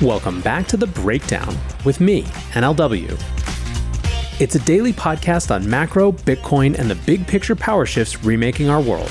Welcome back to The Breakdown with me, NLW. It's a daily podcast on macro, Bitcoin, and the big picture power shifts remaking our world.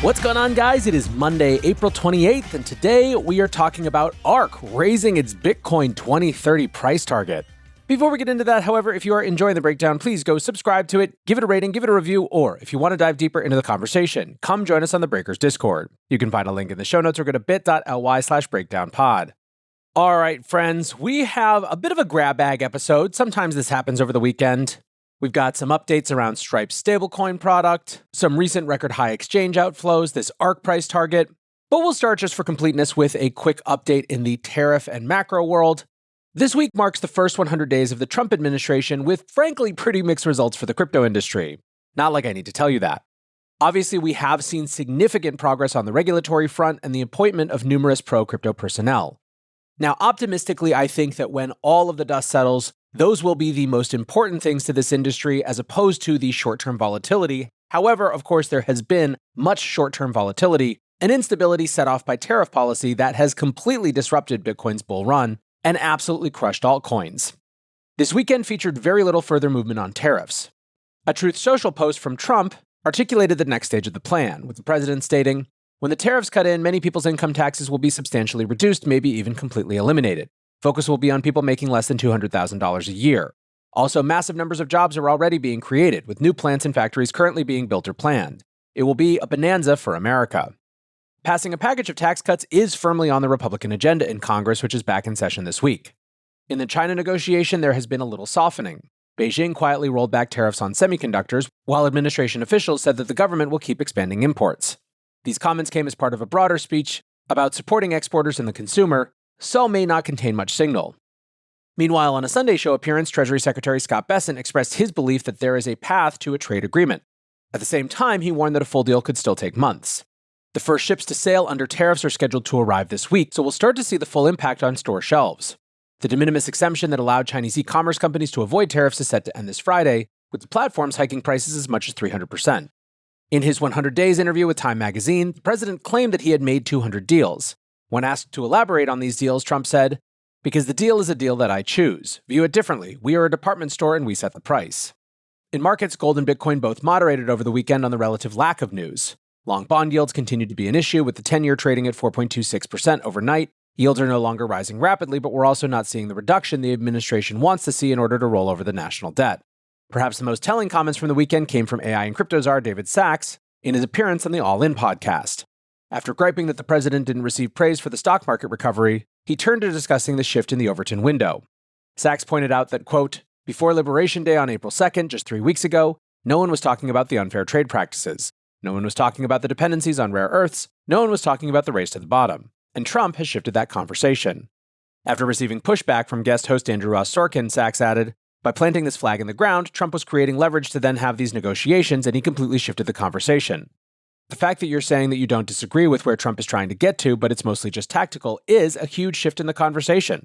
What's going on, guys? It is Monday, April 28th, and today we are talking about Ark raising its Bitcoin 2030 price target. Before we get into that, however, if you are enjoying The Breakdown, please go subscribe to it, give it a rating, give it a review, or if you want to dive deeper into the conversation, come join us on the Breakers Discord. You can find a link in the show notes or go to bit.ly/breakdownpod. All right, friends, we have a bit of a grab bag episode. Sometimes this happens over the weekend. We've got some updates around Stripe's stablecoin product, some recent record high exchange outflows, this Ark price target. But we'll start just for completeness with a quick update in the tariff and macro world. This week marks the first 100 days of the Trump administration with, frankly, pretty mixed results for the crypto industry. Not like I need to tell you that. Obviously, we have seen significant progress on the regulatory front and the appointment of numerous pro-crypto personnel. Now, optimistically, I think that when all of the dust settles, those will be the most important things to this industry as opposed to the short-term volatility. However, of course, there has been much short-term volatility and instability set off by tariff policy that has completely disrupted Bitcoin's bull run and absolutely crushed altcoins. This weekend featured very little further movement on tariffs. A Truth Social post from Trump articulated the next stage of the plan, with the president stating, "When the tariffs cut in, many people's income taxes will be substantially reduced, maybe even completely eliminated. Focus will be on people making less than $200,000 a year. Also, massive numbers of jobs are already being created, with new plants and factories currently being built or planned. It will be a bonanza for America." Passing a package of tax cuts is firmly on the Republican agenda in Congress, which is back in session this week. In the China negotiation, there has been a little softening. Beijing quietly rolled back tariffs on semiconductors, while administration officials said that the government will keep expanding imports. These comments came as part of a broader speech about supporting exporters and the consumer, so may not contain much signal. Meanwhile, on a Sunday show appearance, Treasury Secretary Scott Bessent expressed his belief that there is a path to a trade agreement. At the same time, he warned that a full deal could still take months. The first ships to sail under tariffs are scheduled to arrive this week, so we'll start to see the full impact on store shelves. The de minimis exemption that allowed Chinese e-commerce companies to avoid tariffs is set to end this Friday, with the platforms hiking prices as much as 300%. In his 100 Days interview with Time magazine, the president claimed that he had made 200 deals. When asked to elaborate on these deals, Trump said, "Because the deal is a deal that I choose. View it differently. We are a department store and we set the price." In markets, gold and Bitcoin both moderated over the weekend on the relative lack of news. Long bond yields continued to be an issue, with the 10-year trading at 4.26% overnight. Yields are no longer rising rapidly, but we're also not seeing the reduction the administration wants to see in order to roll over the national debt. Perhaps the most telling comments from the weekend came from AI and crypto czar David Sachs in his appearance on the All In podcast. After griping that the president didn't receive praise for the stock market recovery, he turned to discussing the shift in the Overton window. Sachs pointed out that, quote, "Before Liberation Day on April 2nd, just 3 weeks ago, no one was talking about the unfair trade practices. No one was talking about the dependencies on rare earths. No one was talking about the race to the bottom. And Trump has shifted that conversation." After receiving pushback from guest host Andrew Ross Sorkin, Sachs added, "By planting this flag in the ground, Trump was creating leverage to then have these negotiations, and he completely shifted the conversation. The fact that you're saying that you don't disagree with where Trump is trying to get to, but it's mostly just tactical, is a huge shift in the conversation."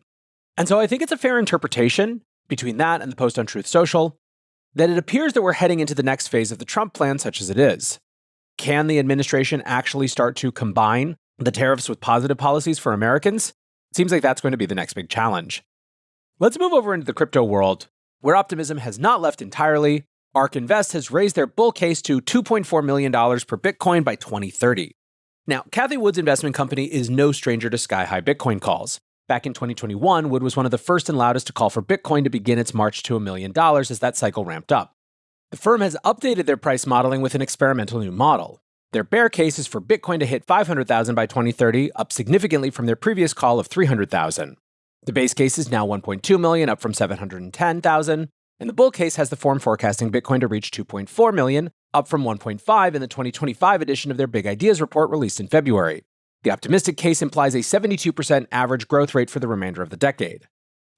And so I think it's a fair interpretation, between that and the post on Truth Social, that it appears that we're heading into the next phase of the Trump plan, such as it is. Can the administration actually start to combine the tariffs with positive policies for Americans? It seems like that's going to be the next big challenge. Let's move over into the crypto world, where optimism has not left entirely. Ark Invest has raised their bull case to $2.4 million per Bitcoin by 2030. Now, Cathie Wood's investment company is no stranger to sky-high Bitcoin calls. Back in 2021, Wood was one of the first and loudest to call for Bitcoin to begin its march to $1 million as that cycle ramped up. The firm has updated their price modeling with an experimental new model. Their bear case is for Bitcoin to hit $500,000 by 2030, up significantly from their previous call of $300,000. The base case is now $1.2 million, up from $710,000, and the bull case has the firm forecasting Bitcoin to reach $2.4 million, up from $1.5 in the 2025 edition of their Big Ideas report released in February. The optimistic case implies a 72% average growth rate for the remainder of the decade.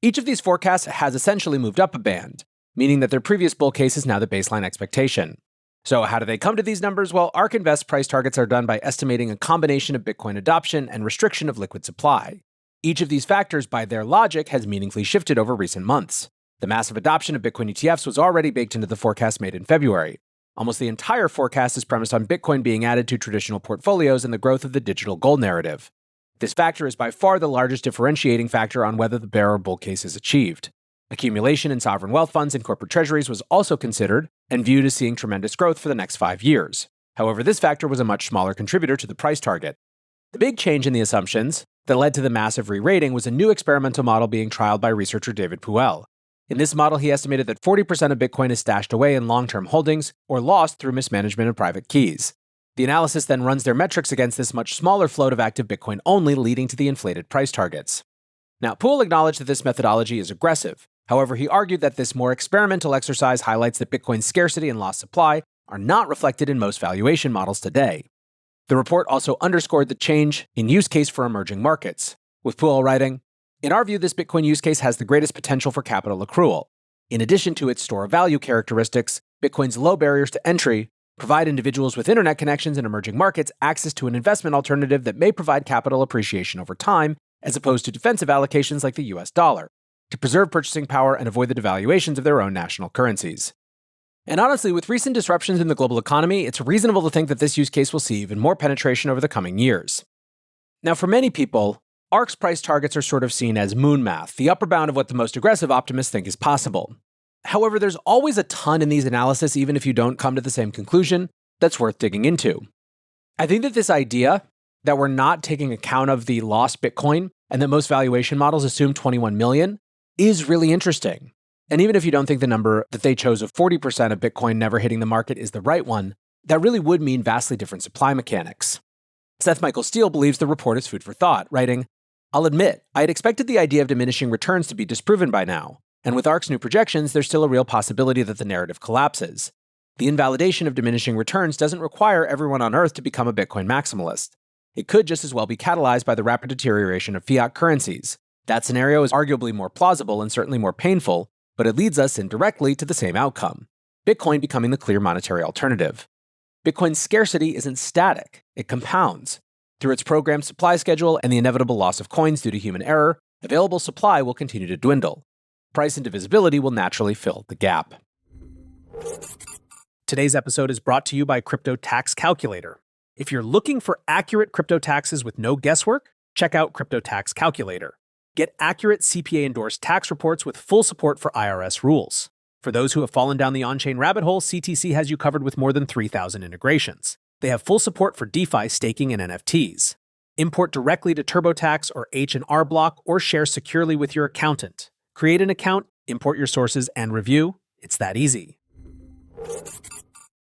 Each of these forecasts has essentially moved up a band, meaning that their previous bull case is now the baseline expectation. So how do they come to these numbers? Well, Ark Invest price targets are done by estimating a combination of Bitcoin adoption and restriction of liquid supply. Each of these factors, by their logic, has meaningfully shifted over recent months. The massive adoption of Bitcoin ETFs was already baked into the forecast made in February. Almost the entire forecast is premised on Bitcoin being added to traditional portfolios and the growth of the digital gold narrative. This factor is by far the largest differentiating factor on whether the bear or bull case is achieved. Accumulation in sovereign wealth funds and corporate treasuries was also considered and viewed as seeing tremendous growth for the next 5 years. However, this factor was a much smaller contributor to the price target. The big change in the assumptions that led to the massive re-rating was a new experimental model being trialed by researcher David Puel. In this model, he estimated that 40% of Bitcoin is stashed away in long-term holdings or lost through mismanagement of private keys. The analysis then runs their metrics against this much smaller float of active Bitcoin only, leading to the inflated price targets. Now, Puel acknowledged that this methodology is aggressive. However, he argued that this more experimental exercise highlights that Bitcoin's scarcity and lost supply are not reflected in most valuation models today. The report also underscored the change in use case for emerging markets, with Puel writing, "In our view, this Bitcoin use case has the greatest potential for capital accrual. In addition to its store of value characteristics, Bitcoin's low barriers to entry provide individuals with internet connections in emerging markets access to an investment alternative that may provide capital appreciation over time, as opposed to defensive allocations like the US dollar, to preserve purchasing power and avoid the devaluations of their own national currencies." And honestly, with recent disruptions in the global economy, it's reasonable to think that this use case will see even more penetration over the coming years. Now, for many people, ARK's price targets are sort of seen as moon math, the upper bound of what the most aggressive optimists think is possible. However, there's always a ton in these analyses, even if you don't come to the same conclusion, that's worth digging into. I think that this idea that we're not taking account of the lost Bitcoin and that most valuation models assume 21 million is really interesting. And even if you don't think the number that they chose of 40% of Bitcoin never hitting the market is the right one, that really would mean vastly different supply mechanics. Seth Michael Steele believes the report is food for thought, writing, "I'll admit, I had expected the idea of diminishing returns to be disproven by now, and with ARK's new projections, there's still a real possibility that the narrative collapses. The invalidation of diminishing returns doesn't require everyone on Earth to become a Bitcoin maximalist. It could just as well be catalyzed by the rapid deterioration of fiat currencies. That scenario is arguably more plausible and certainly more painful, but it leads us indirectly to the same outcome: Bitcoin becoming the clear monetary alternative. Bitcoin's scarcity isn't static, it compounds. Through its programmed supply schedule and the inevitable loss of coins due to human error, available supply will continue to dwindle. Price and divisibility will naturally fill the gap." Today's episode is brought to you by Crypto Tax Calculator. If you're looking for accurate crypto taxes with no guesswork, check out Crypto Tax Calculator. Get accurate CPA-endorsed tax reports with full support for IRS rules. For those who have fallen down the on-chain rabbit hole, CTC has you covered with more than 3,000 integrations. They have full support for DeFi, staking, and NFTs. Import directly to TurboTax or H&R Block or share securely with your accountant. Create an account, import your sources, and review. It's that easy.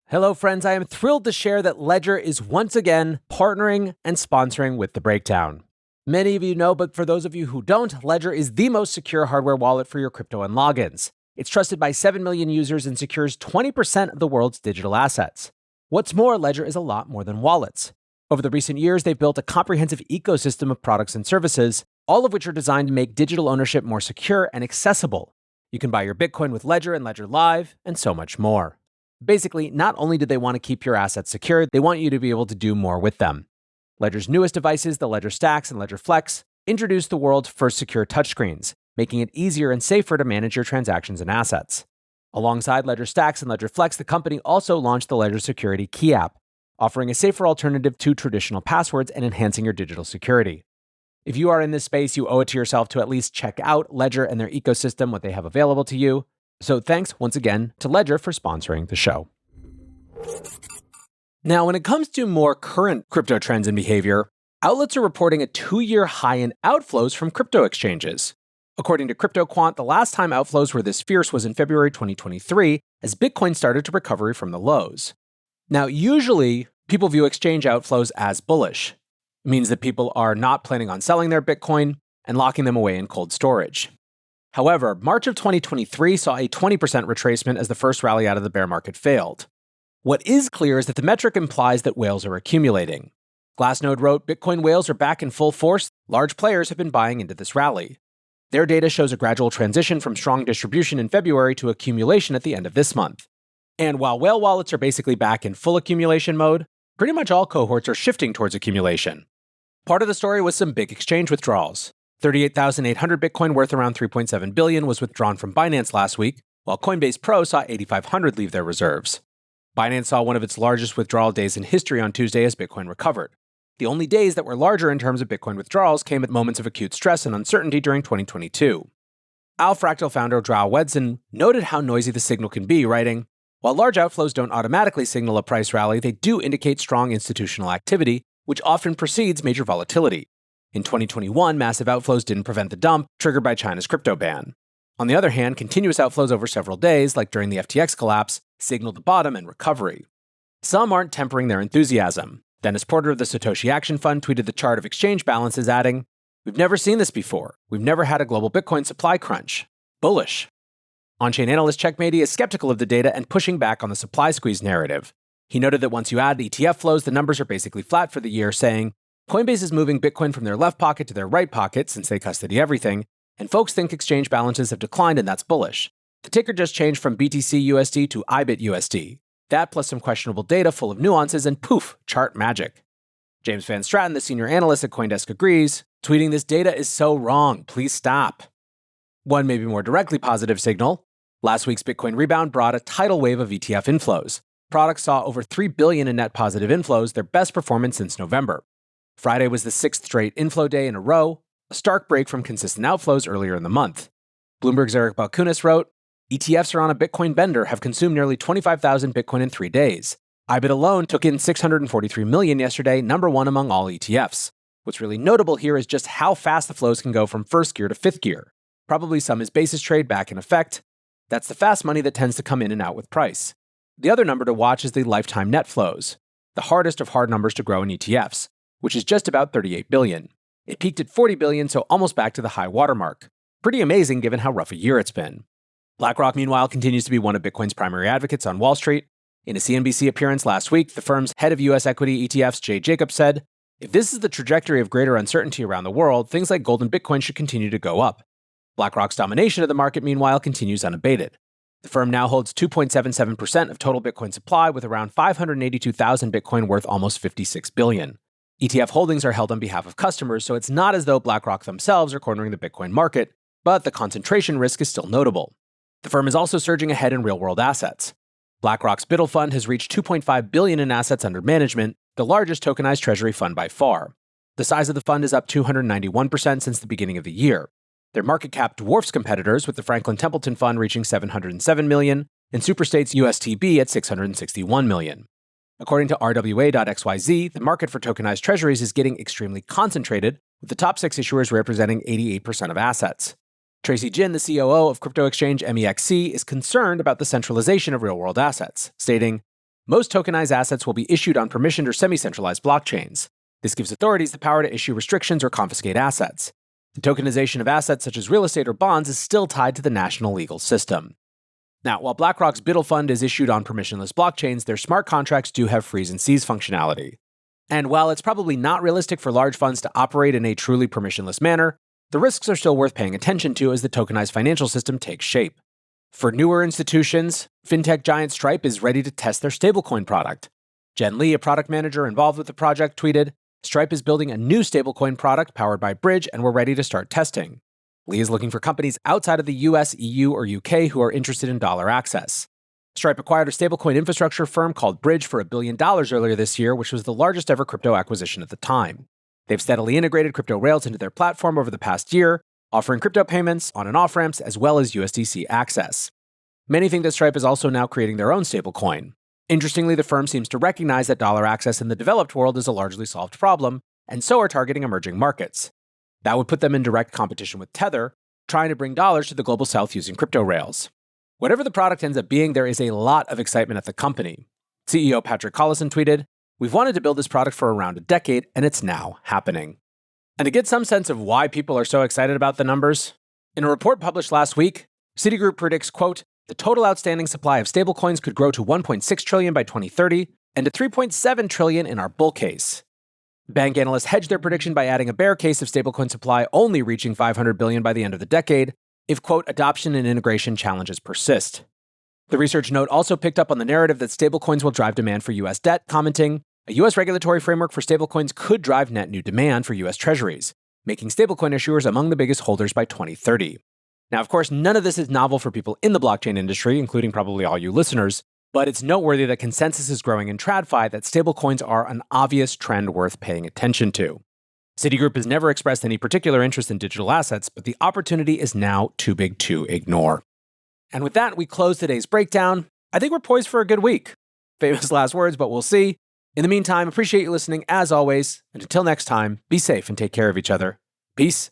Hello, friends. I am thrilled to share that Ledger is once again partnering and sponsoring with The Breakdown. Many of you know, but for those of you who don't, Ledger is the most secure hardware wallet for your crypto and logins. It's trusted by 7 million users and secures 20% of the world's digital assets. What's more, Ledger is a lot more than wallets. Over the recent years, they've built a comprehensive ecosystem of products and services, all of which are designed to make digital ownership more secure and accessible. You can buy your Bitcoin with Ledger and Ledger Live, and so much more. Basically, not only do they want to keep your assets secure, they want you to be able to do more with them. Ledger's newest devices, the Ledger Stacks and Ledger Flex, introduced the world's first secure touchscreens, making it easier and safer to manage your transactions and assets. Alongside Ledger Stacks and Ledger Flex, the company also launched the Ledger Security Key app, offering a safer alternative to traditional passwords and enhancing your digital security. If you are in this space, you owe it to yourself to at least check out Ledger and their ecosystem, what they have available to you. So thanks once again to Ledger for sponsoring the show. Now, when it comes to more current crypto trends and behavior, outlets are reporting a 2-year high in outflows from crypto exchanges. According to CryptoQuant, the last time outflows were this fierce was in February 2023, as Bitcoin started to recover from the lows. Now, usually, people view exchange outflows as bullish. It means that people are not planning on selling their Bitcoin and locking them away in cold storage. However, March of 2023 saw a 20% retracement as the first rally out of the bear market failed. What is clear is that the metric implies that whales are accumulating. Glassnode wrote, "Bitcoin whales are back in full force. Large players have been buying into this rally." Their data shows a gradual transition from strong distribution in February to accumulation at the end of this month. And while whale wallets are basically back in full accumulation mode, pretty much all cohorts are shifting towards accumulation. Part of the story was some big exchange withdrawals. 38,800 Bitcoin worth around 3.7 billion was withdrawn from Binance last week, while Coinbase Pro saw 8,500 leave their reserves. Binance saw one of its largest withdrawal days in history on Tuesday as Bitcoin recovered. The only days that were larger in terms of Bitcoin withdrawals came at moments of acute stress and uncertainty during 2022. Fractal founder Drow Wedson noted how noisy the signal can be, writing, "While large outflows don't automatically signal a price rally, they do indicate strong institutional activity, which often precedes major volatility. In 2021, massive outflows didn't prevent the dump, triggered by China's crypto ban. On the other hand, continuous outflows over several days, like during the FTX collapse, signaled the bottom and recovery." Some aren't tempering their enthusiasm. Dennis Porter of the Satoshi Action Fund tweeted the chart of exchange balances, adding, "We've never seen this before. We've never had a global Bitcoin supply crunch. Bullish." On-chain analyst Checkmatey is skeptical of the data and pushing back on the supply squeeze narrative. He noted that once you add ETF flows, the numbers are basically flat for the year, saying, "Coinbase is moving Bitcoin from their left pocket to their right pocket since they custody everything, and folks think exchange balances have declined and that's bullish. The ticker just changed from BTC USD to IBIT USD. That plus some questionable data full of nuances and poof, chart magic." James Van Straten, the senior analyst at CoinDesk, agrees, tweeting, "This data is so wrong. Please stop." One maybe more directly positive signal. Last week's Bitcoin rebound brought a tidal wave of ETF inflows. Products saw over $3 billion in net positive inflows, their best performance since November. Friday was the 6th straight inflow day in a row, a stark break from consistent outflows earlier in the month. Bloomberg's Eric Balkunas wrote, "ETFs are on a Bitcoin bender, have consumed nearly 25,000 Bitcoin in 3 days. IBIT alone took in $643 million yesterday, number one among all ETFs. What's really notable here is just how fast the flows can go from first gear to fifth gear. Probably some is basis trade back in effect. That's the fast money that tends to come in and out with price." The other number to watch is the lifetime net flows, the hardest of hard numbers to grow in ETFs, which is just about $38 billion. It peaked at $40 billion, so almost back to the high watermark. Pretty amazing given how rough a year it's been. BlackRock, meanwhile, continues to be one of Bitcoin's primary advocates on Wall Street. In a CNBC appearance last week, the firm's head of U.S. equity ETFs, Jay Jacobs, said, "If this is the trajectory of greater uncertainty around the world, things like gold and Bitcoin should continue to go up." BlackRock's domination of the market, meanwhile, continues unabated. The firm now holds 2.77% of total Bitcoin supply, with around 582,000 Bitcoin worth almost $56 billion. ETF holdings are held on behalf of customers, so it's not as though BlackRock themselves are cornering the Bitcoin market, but the concentration risk is still notable. The firm is also surging ahead in real-world assets. BlackRock's Biddle Fund has reached $2.5 billion in assets under management, the largest tokenized treasury fund by far. The size of the fund is up 291% since the beginning of the year. Their market cap dwarfs competitors, with the Franklin Templeton Fund reaching $707 million and Superstate's USTB at $661 million. According to RWA.xyz, the market for tokenized treasuries is getting extremely concentrated, with the top 6 issuers representing 88% of assets. Tracy Jin, the COO of crypto exchange MEXC, is concerned about the centralization of real-world assets, stating, "Most tokenized assets will be issued on permissioned or semi-centralized blockchains. This gives authorities the power to issue restrictions or confiscate assets. The tokenization of assets such as real estate or bonds is still tied to the national legal system." Now, while BlackRock's Biddle Fund is issued on permissionless blockchains, their smart contracts do have freeze and seize functionality. And while it's probably not realistic for large funds to operate in a truly permissionless manner, the risks are still worth paying attention to as the tokenized financial system takes shape. For newer institutions, fintech giant Stripe is ready to test their stablecoin product. Jen Lee, a product manager involved with the project, tweeted, "Stripe is building a new stablecoin product powered by Bridge, and we're ready to start testing." Lee is looking for companies outside of the US, EU, or UK who are interested in dollar access. Stripe acquired a stablecoin infrastructure firm called Bridge for $1 billion earlier this year, which was the largest ever crypto acquisition at the time. They've steadily integrated crypto rails into their platform over the past year, offering crypto payments, on and off ramps, as well as USDC access. Many think that Stripe is also now creating their own stablecoin. Interestingly, the firm seems to recognize that dollar access in the developed world is a largely solved problem, and so are targeting emerging markets. That would put them in direct competition with Tether, trying to bring dollars to the global south using crypto rails. Whatever the product ends up being, there is a lot of excitement at the company. CEO Patrick Collison tweeted, "We've wanted to build this product for around a decade, and it's now happening." And to get some sense of why people are so excited about the numbers, in a report published last week, Citigroup predicts, quote, "The total outstanding supply of stablecoins could grow to 1.6 trillion by 2030 and to 3.7 trillion in our bull case." Bank analysts hedged their prediction by adding a bear case of stablecoin supply only reaching 500 billion by the end of the decade if, quote, "adoption and integration challenges persist." The research note also picked up on the narrative that stablecoins will drive demand for US debt, commenting, "A US regulatory framework for stablecoins could drive net new demand for US treasuries, making stablecoin issuers among the biggest holders by 2030. Now, of course, none of this is novel for people in the blockchain industry, including probably all you listeners, But it's noteworthy that consensus is growing in TradFi that stablecoins are an obvious trend worth paying attention to. Citigroup has never expressed any particular interest in digital assets, but the opportunity is now too big to ignore. And with that, we close today's breakdown. I think we're poised for a good week. Famous last words, but we'll see. In the meantime, appreciate you listening as always. And until next time, be safe and take care of each other. Peace.